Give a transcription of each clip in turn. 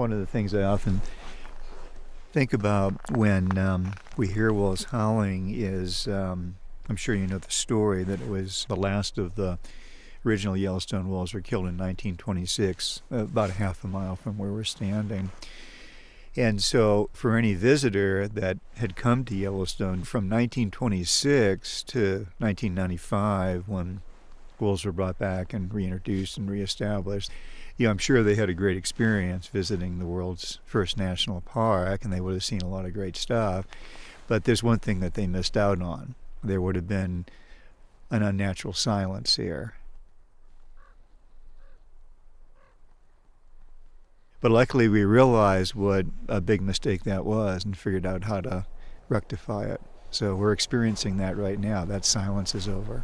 one of the things I often think about when we hear wolves howling is, I'm sure you know the story, that it was the last of the original Yellowstone wolves were killed in 1926, about a half a mile from where we're standing. And so for any visitor that had come to Yellowstone from 1926 to 1995, when wolves were brought back and reintroduced and reestablished, I'm sure they had a great experience visiting the world's first national park, and they would have seen a lot of great stuff. But there's one thing that they missed out on. There would have been an unnatural silence here. But luckily we realized what a big mistake that was and figured out how to rectify it. So we're experiencing that right now. That silence is over.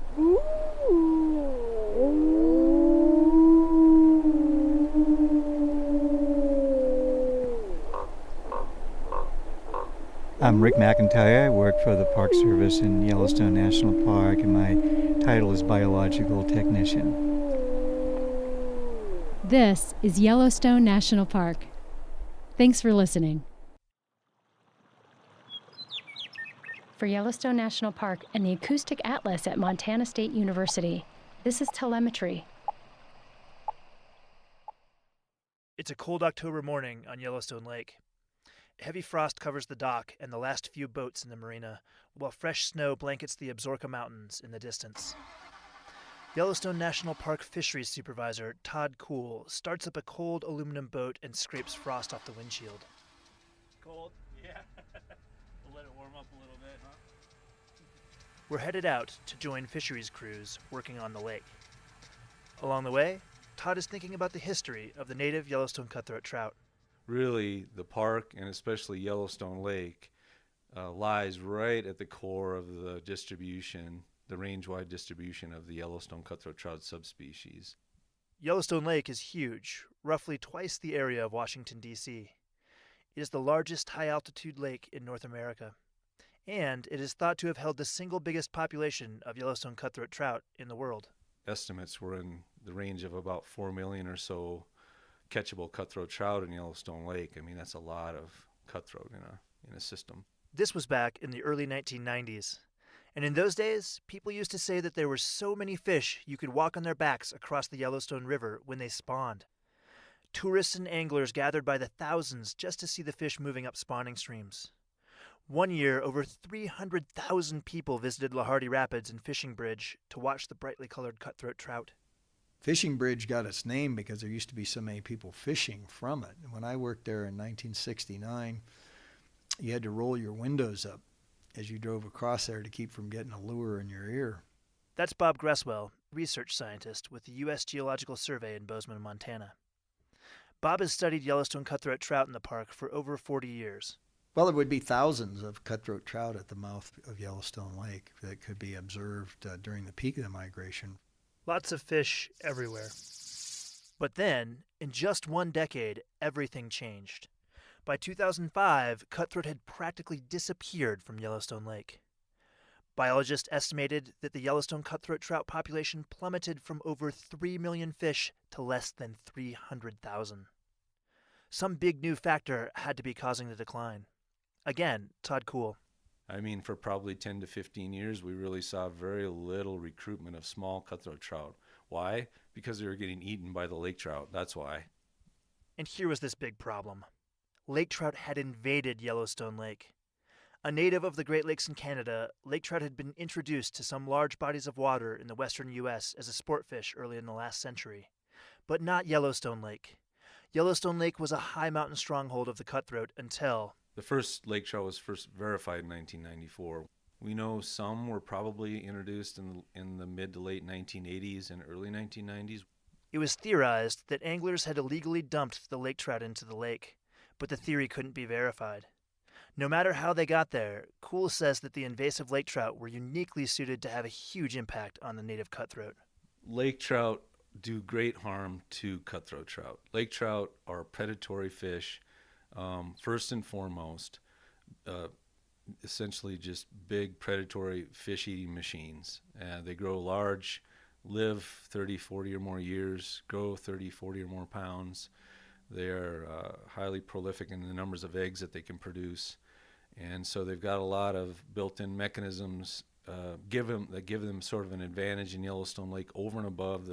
I'm Rick McIntyre. I work for the Park Service in Yellowstone National Park, and my title is Biological Technician. This is Yellowstone National Park. Thanks for listening. For Yellowstone National Park and the Acoustic Atlas at Montana State University, this is Telemetry. It's a cold October morning on Yellowstone Lake. Heavy frost covers the dock and the last few boats in the marina, while fresh snow blankets the Absaroka Mountains in the distance. Yellowstone National Park Fisheries Supervisor Todd Kuhl starts up a cold aluminum boat and scrapes frost off the windshield. Cold? Yeah. We'll let it warm up a little bit, huh? We're headed out to join fisheries crews working on the lake. Along the way, Todd is thinking about the history of the native Yellowstone cutthroat trout. Really, the park, and especially Yellowstone Lake, lies right at the core of the distribution, the range-wide distribution of the Yellowstone cutthroat trout subspecies. Yellowstone Lake is huge, roughly twice the area of Washington, D.C. It is the largest high-altitude lake in North America, and it is thought to have held the single biggest population of Yellowstone cutthroat trout in the world. Estimates were in the range of about 4 million or so catchable cutthroat trout in Yellowstone Lake. I mean, that's a lot of cutthroat in a system. This was back in the early 1990s. And in those days, people used to say that there were so many fish you could walk on their backs across the Yellowstone River when they spawned. Tourists and anglers gathered by the thousands just to see the fish moving up spawning streams. One year, over 300,000 people visited Lahardy Rapids and Fishing Bridge to watch the brightly colored cutthroat trout. Fishing Bridge got its name because there used to be so many people fishing from it. When I worked there in 1969, you had to roll your windows up as you drove across there to keep from getting a lure in your ear. That's Bob Gresswell, research scientist with the U.S. Geological Survey in Bozeman, Montana. Bob has studied Yellowstone cutthroat trout in the park for over 40 years. Well, there would be thousands of cutthroat trout at the mouth of Yellowstone Lake that could be observed during the peak of the migration. Lots of fish everywhere. But then, in just one decade, everything changed. By 2005, cutthroat had practically disappeared from Yellowstone Lake. Biologists estimated that the Yellowstone cutthroat trout population plummeted from over 3 million fish to less than 300,000. Some big new factor had to be causing the decline. Again, Todd Kuhl. I mean, for probably 10 to 15 years, we really saw very little recruitment of small cutthroat trout. Why? Because they were getting eaten by the lake trout. That's why. And here was this big problem. Lake trout had invaded Yellowstone Lake. A native of the Great Lakes in Canada, lake trout had been introduced to some large bodies of water in the western U.S. as a sport fish early in the last century. But not Yellowstone Lake. Yellowstone Lake was a high mountain stronghold of the cutthroat until... The first lake trout was first verified in 1994. We know some were probably introduced in the mid to late 1980s and early 1990s. It was theorized that anglers had illegally dumped the lake trout into the lake, but the theory couldn't be verified. No matter how they got there, Kuhl says that the invasive lake trout were uniquely suited to have a huge impact on the native cutthroat. Lake trout do great harm to cutthroat trout. Lake trout are predatory fish, first and foremost, essentially just big predatory fish-eating machines. They grow large, live 30, 40 or more years, grow 30, 40 or more pounds. They're highly prolific in the numbers of eggs that they can produce. And so they've got a lot of built-in mechanisms that give them sort of an advantage in Yellowstone Lake over and above